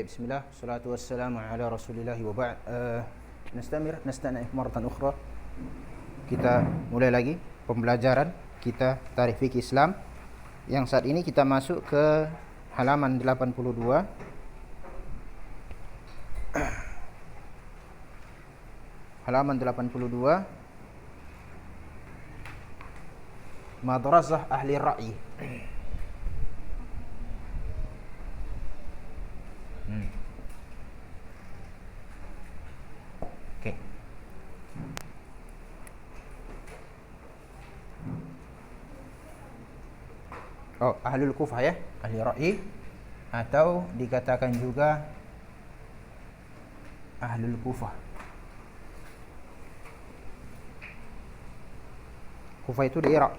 بسم الله والصلاة والسلام على رسول الله وبعد. نستأنف مرة أخرى. Kita mulai lagi pembelajaran kita Tarikh Fikih Islam, yang saat ini kita masuk ke halaman 82. Halaman 82, Madrasah Ahli Ra'yi. Oke. Oh, Ahlul Kufah ya, Ahli Ra'yi, atau dikatakan juga Ahlul Kufah. Kufah itu di Irak.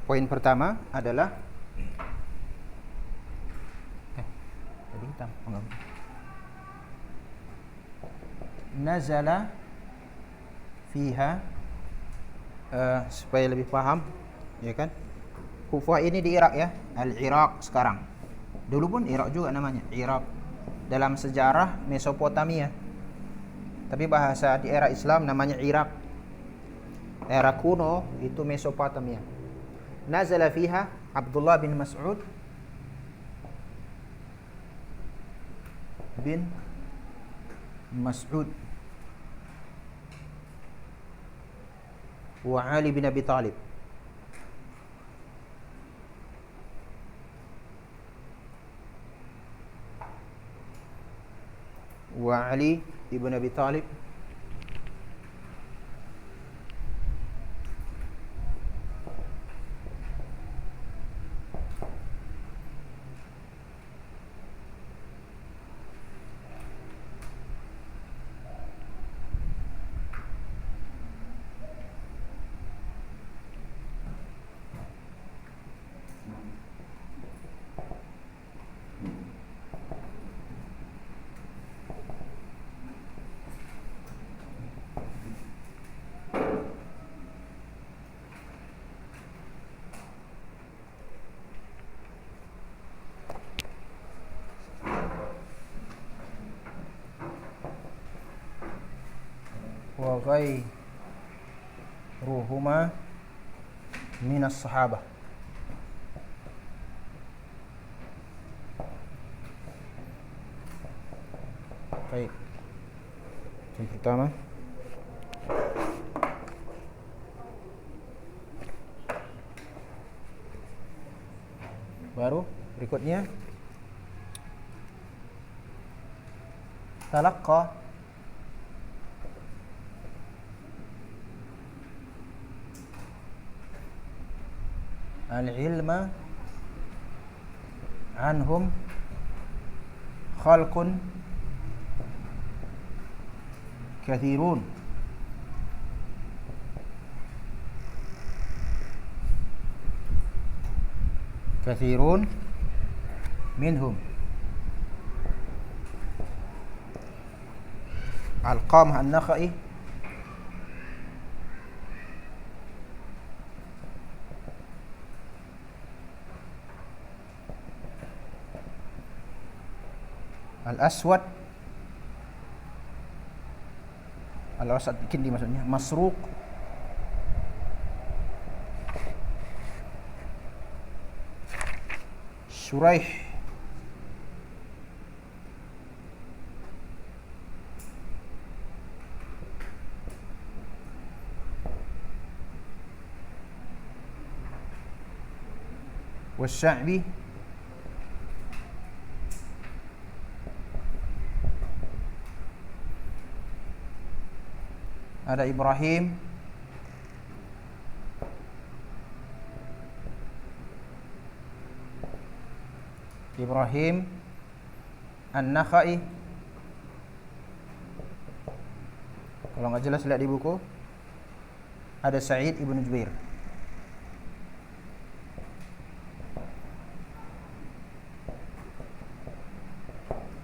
Poin pertama adalah tadi hitam nazala fiha, supaya lebih paham ya kan. Kufah ini di Irak ya, Al-Iraq sekarang. Dulu pun Irak juga namanya, Irak. Dalam sejarah Mesopotamia. Tapi bahasa di era Islam namanya Irak. Era kuno itu Mesopotamia. Nazala fiha Abdullah bin Mas'ud wa Ali bin Abi Talib. Wa Ali ibn Abi Talib wa ghairuhuma minas sahabah. Baik. Yang pertama, baru berikutnya talaqqa al-ilma anhum khalqun kathirun minhum. Al-Qamah An-Nakhai Al-Aswad Kindi maksudnya Masruq Shuraih Wasya'bi Ada Ibrahim. Ibrahim An-Nakhai. Kalau nggak jelas lihat di buku. Ada Sa'id ibn Jubair.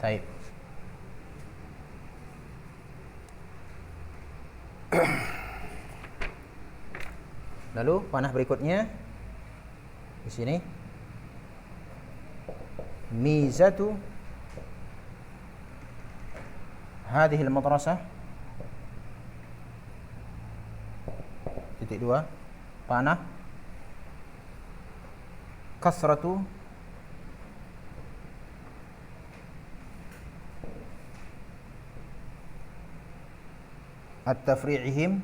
Taib. Lalu panah berikutnya di sini. Mizatu hadhihi al-madrasah. Titik 2. Panah. Kasratu at-tafri'ihim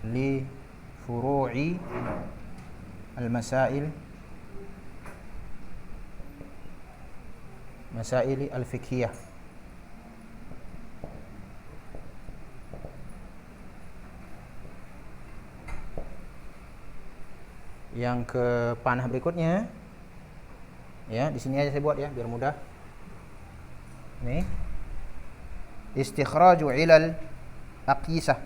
li furu'i al-masail masail al-fiqhiyah. Yang ke panah berikutnya, ya di sini aja saya buat ya biar mudah. Ini istikhraju ilal aqisah.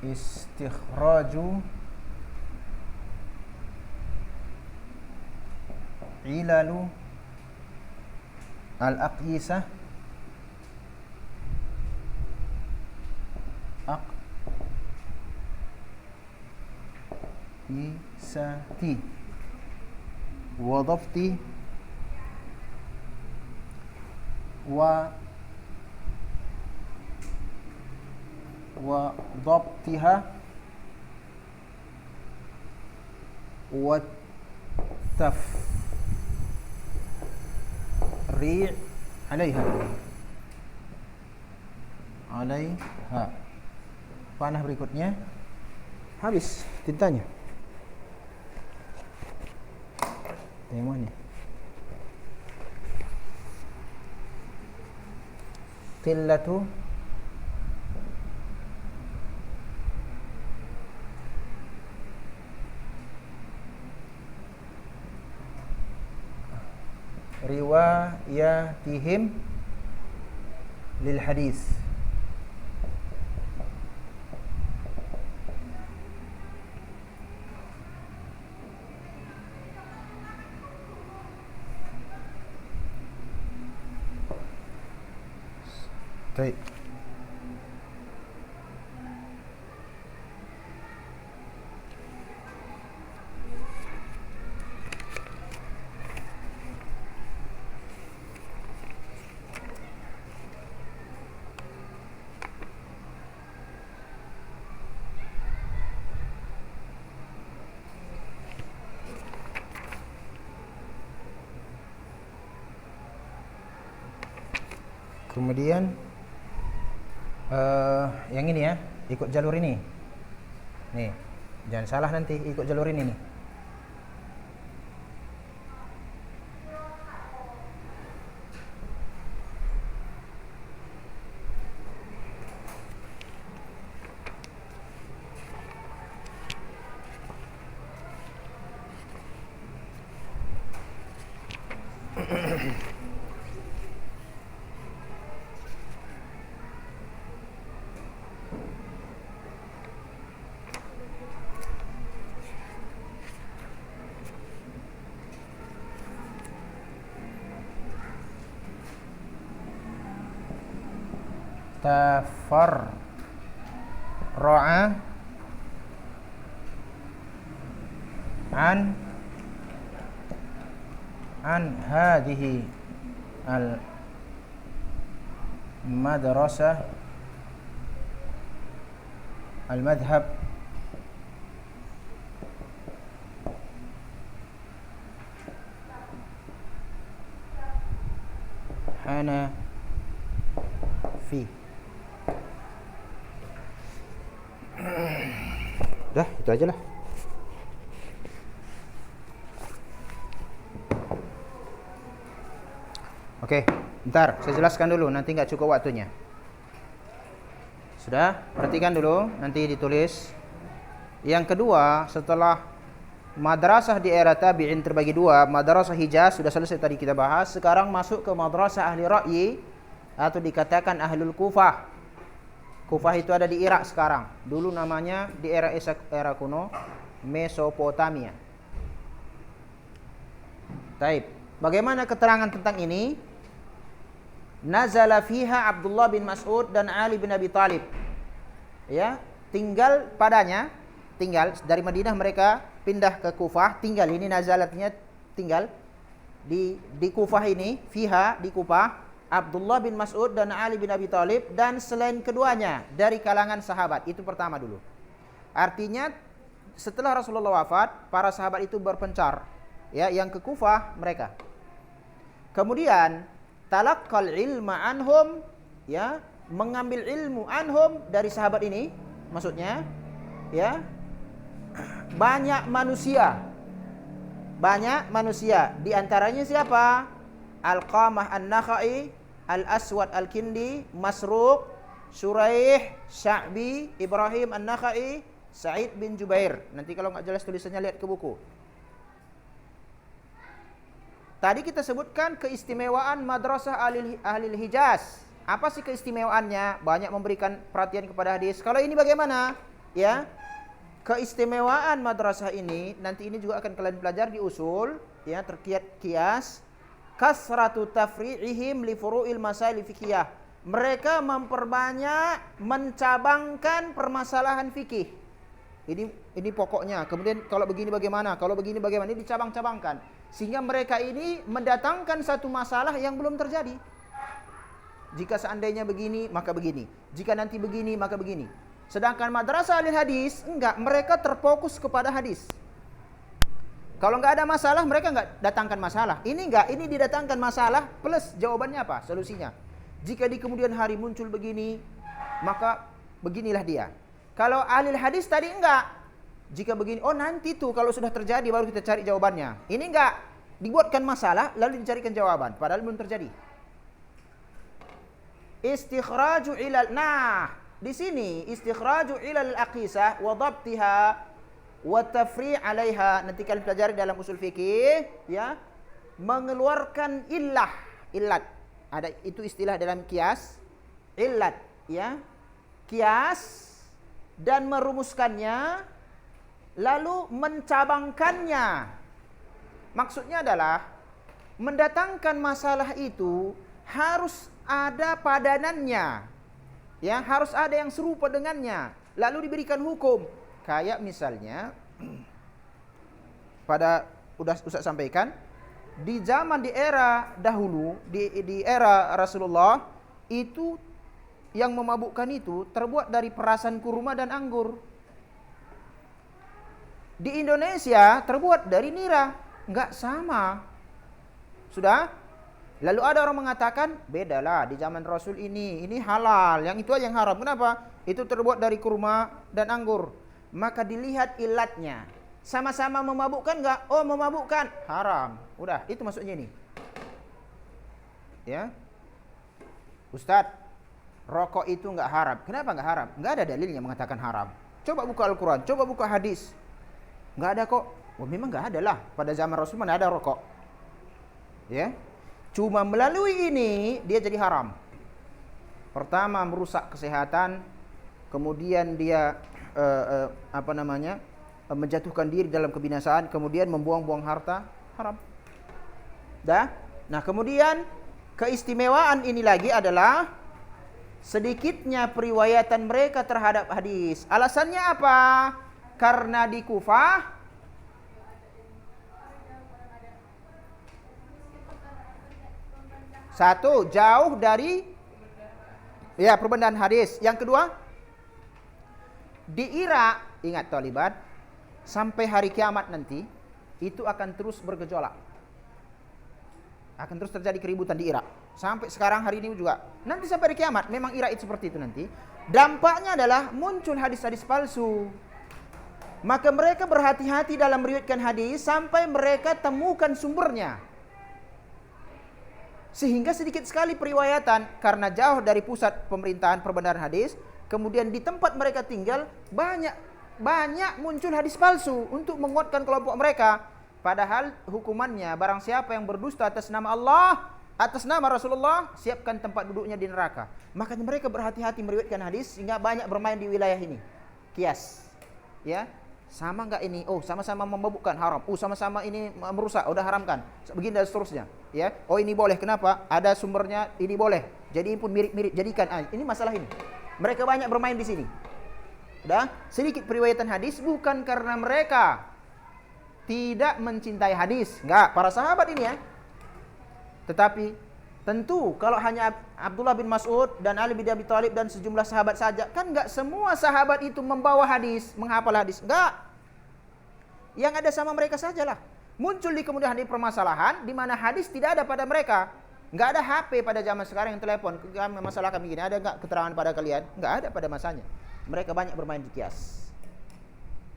Istikhraju ilalu al-aqisah aqisati wa dhabti wa dhabtiha wa tafri' 'alaiha. Panah berikutnya habis tintanya. Yang mana? Qillatu riwayatihim lil hadis. Baik. Kemudian yang ini ya, ikut jalur ini. Nih, jangan salah nanti ikut jalur ini nih. Tafarra'a an hadhihi al madrasah al madhab fi. Dah, itu aja lah. Oke, bentar, saya jelaskan dulu, nanti nggak cukup waktunya. Sudah, perhatikan dulu, nanti ditulis. Yang kedua, setelah madrasah di era tabi'in terbagi dua, madrasah Hijaz sudah selesai tadi kita bahas. Sekarang masuk ke madrasah ahli ra'yi atau dikatakan ahlul Kufah. Kufah itu ada di Irak sekarang. Dulu namanya di era kuno Mesopotamia. Taib. Bagaimana keterangan tentang ini? Nazala fiha Abdullah bin Mas'ud dan Ali bin Abi Thalib. Ya, tinggal dari Madinah mereka pindah ke Kufah, tinggal ini nazalatnya tinggal di Kufah ini, fiha di Kufah, Abdullah bin Mas'ud dan Ali bin Abi Thalib dan selain keduanya dari kalangan sahabat. Itu pertama dulu. Artinya setelah Rasulullah wafat, para sahabat itu berpencar, ya, yang ke Kufah mereka. Kemudian talaqqal ilma anhum, ya, mengambil ilmu anhum dari sahabat ini, maksudnya, ya, banyak manusia, di antaranya siapa? Alqamah An-Nakhai, Al-Aswad Al-Kindi, Masruq, Shuraih, Sya'bi, Ibrahim An-Nakhai, Sa'id bin Jubair. Nanti kalau nggak jelas tulisannya lihat ke buku. Tadi kita sebutkan keistimewaan madrasah ahli Hijaz. Apa sih keistimewaannya? Banyak memberikan perhatian kepada hadis. Kalau ini bagaimana? Ya, keistimewaan madrasah ini nanti ini juga akan kalian pelajari di usul, ya, terkait kias. Kasratu tafri'ihim li furu'il masail fiqhiyah. Mereka memperbanyak mencabangkan permasalahan fikih. Ini pokoknya. Kemudian kalau begini bagaimana? Kalau begini bagaimana? Ini dicabang-cabangkan. Sehingga mereka ini mendatangkan satu masalah yang belum terjadi. Jika seandainya begini, maka begini. Jika nanti begini, maka begini. Sedangkan madrasah ahli hadis, enggak. Mereka terfokus kepada hadis. Kalau enggak ada masalah, mereka enggak datangkan masalah. Ini enggak. Ini didatangkan masalah plus jawabannya apa? Solusinya. Jika di kemudian hari muncul begini, maka beginilah dia. Kalau ahli hadis tadi enggak. Jika begini, oh nanti tuh kalau sudah terjadi baru kita cari jawabannya. Ini enggak, dibuatkan masalah lalu dicarikan jawaban, padahal belum terjadi. Istikhraju ilal, nah di sini istikhraju ilal aqisah wa dhabtiha wa tafri' 'alaiha. Nanti kalian pelajari dalam usul fikih, ya, mengeluarkan illat. Ada itu istilah dalam kias, illat, ya. Kias dan merumuskannya lalu mencabangkannya. Maksudnya adalah mendatangkan masalah itu harus ada padanannya, ya, harus ada yang serupa dengannya, lalu diberikan hukum. Kayak misalnya pada Ustaz sampaikan di zaman di era dahulu, di era Rasulullah itu yang memabukkan itu terbuat dari perasan kurma dan anggur. Di Indonesia terbuat dari nira, enggak sama. Sudah? Lalu ada orang mengatakan, bedalah di zaman Rasul ini halal, yang itu aja yang haram. Kenapa? Itu terbuat dari kurma dan anggur. Maka dilihat ilatnya. Sama-sama memabukkan enggak? Oh, memabukkan, haram. Udah, itu maksudnya ini. Ya. Ustadz, rokok itu enggak haram. Kenapa enggak haram? Enggak ada dalilnya mengatakan haram. Coba buka Al-Quran, coba buka hadis. Enggak ada kok. Oh, memang enggak ada lah. Pada zaman Rasul mana ada rokok. Ya. Cuma melalui ini dia jadi haram. Pertama merusak kesehatan, kemudian dia menjatuhkan diri dalam kebinasaan, kemudian membuang-buang harta, haram. Dah? Nah, kemudian keistimewaan ini lagi adalah sedikitnya periwayatan mereka terhadap hadis. Alasannya apa? Karena di Kufah satu, jauh dari perbedaan hadis. Yang kedua, di Irak, ingat Taliban, sampai hari kiamat nanti itu akan terus bergejolak. Akan terus terjadi keributan di Irak. Sampai sekarang hari ini juga. Nanti sampai di kiamat memang Irak itu seperti itu nanti. Dampaknya adalah muncul hadis-hadis palsu. Maka mereka berhati-hati dalam meriwayatkan hadis sampai mereka temukan sumbernya. Sehingga sedikit sekali periwayatan karena jauh dari pusat pemerintahan perbenaran hadis, kemudian di tempat mereka tinggal banyak muncul hadis palsu untuk menguatkan kelompok mereka. Padahal hukumannya barang siapa yang berdusta atas nama Allah, atas nama Rasulullah, siapkan tempat duduknya di neraka. Makanya mereka berhati-hati meriwayatkan hadis sehingga banyak bermain di wilayah ini. Kias. Ya. Sama enggak ini? Oh, sama-sama memabukkan, haram. Oh, sama-sama ini merusak, udah haramkan. Begini dan seterusnya. Ya. Oh, ini boleh. Kenapa? Ada sumbernya, ini boleh. Jadi pun mirip-mirip, jadikan. Ini masalah ini. Mereka banyak bermain di sini. Udah, sedikit periwayatan hadis bukan karena mereka tidak mencintai hadis. Enggak, para sahabat ini ya. Tetapi tentu kalau hanya Abdullah bin Mas'ud dan Ali bin Abi Thalib dan sejumlah sahabat saja, kan enggak semua sahabat itu membawa hadis, menghafal hadis. Enggak. Yang ada sama mereka sajalah. Muncul di kemudian hari permasalahan di mana hadis tidak ada pada mereka. Enggak ada HP pada zaman sekarang yang telepon, masalah kami gini, ada enggak keterangan pada kalian? Enggak ada pada masanya. Mereka banyak bermain di kias.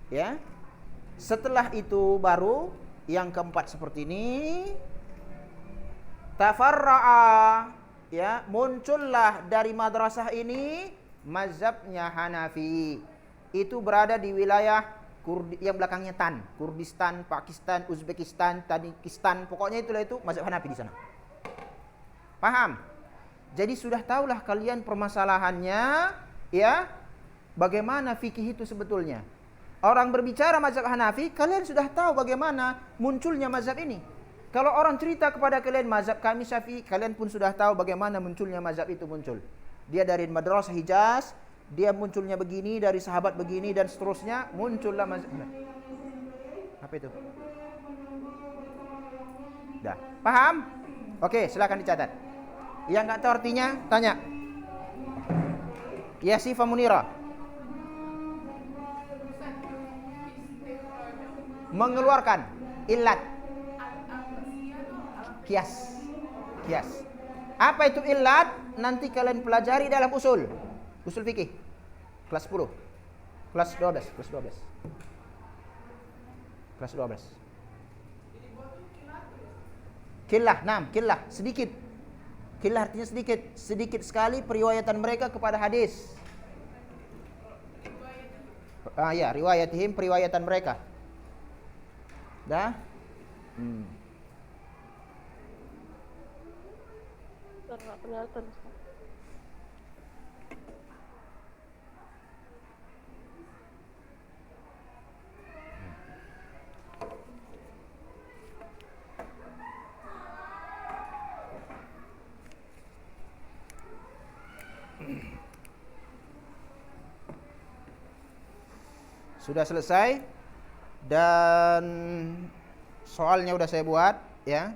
Ya. Setelah itu baru yang keempat seperti ini, tafarra'a, ya, muncullah dari madrasah ini mazhabnya Hanafi. Itu berada di wilayah yang belakangnya Tan, Kurdistan, Pakistan, Uzbekistan, Tajikistan, pokoknya itulah itu mazhab Hanafi di sana. Paham? Jadi sudah tahulah kalian permasalahannya, ya, bagaimana fikih itu sebetulnya. Orang berbicara mazhab Hanafi, kalian sudah tahu bagaimana munculnya mazhab ini. Kalau orang cerita kepada kalian mazhab kami Syafi'i, kalian pun sudah tahu bagaimana munculnya mazhab itu muncul. Dia dari madrasah Hijaz, dia munculnya begini, dari sahabat begini dan seterusnya, muncullah mazhab. Apa itu? Dah, paham? Oke, silakan dicatat. Yang enggak tahu artinya, tanya. Ya Sifa Munira. Mengeluarkan illat. Kias. Apa itu illat? Nanti kalian pelajari dalam usul fikih kelas 10, kelas 12. Killah, sedikit. Killah artinya sedikit sekali periwayatan mereka kepada hadis. Ya, riwayatihim, periwayatan mereka. Dah? Kelihatan. Sudah selesai dan soalnya udah saya buat ya.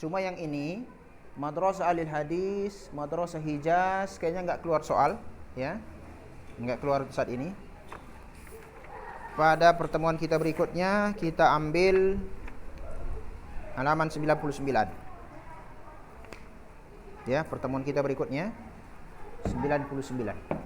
Cuma yang ini Madrasah Alil Hadis, Madrasah Hijaz kayaknya enggak keluar soal ya. Enggak keluar saat ini. Pada pertemuan kita berikutnya kita ambil halaman 99. Ya, pertemuan kita berikutnya 99.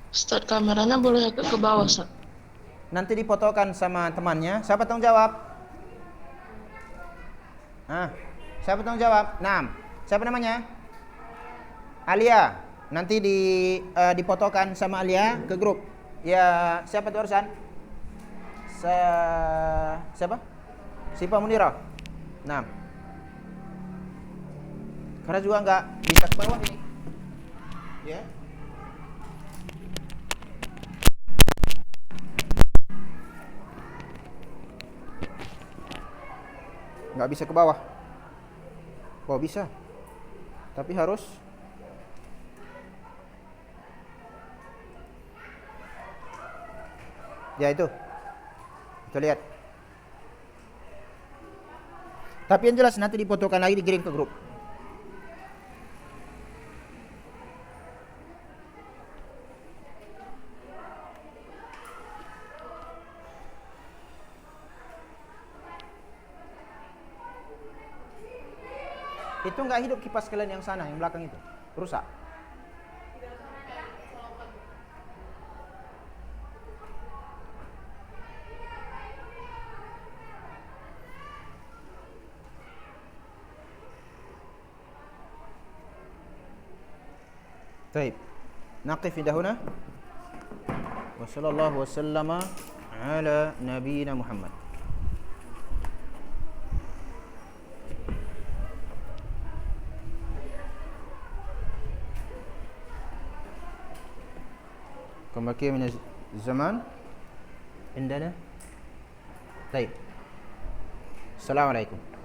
Ustaz, kameranya boleh agak ke bawah, Ustaz. Nanti difotokan sama temannya. Siapa tanggung jawab? Ah, siapa tanggung jawab? Nah, siapa namanya? Alia. Nanti difotokan sama Alia ke grup. Ya, siapa tuh urusan? Siapa? Sipa Munirah. Nah, karena juga nggak bisa ke bawah ini. Ya. Nggak bisa ke bawah. Oh bisa, tapi harus ya itu. Kita lihat. Tapi yang jelas nanti difotokan lagi, dikirim ke grup. Itu nggak hidup kipas kalian yang sana, yang belakang itu. Rusak. طيب نقف عند هنا وصلى الله وسلم على نبينا محمد. كم بقي من الزمان عندنا؟ طيب السلام عليكم.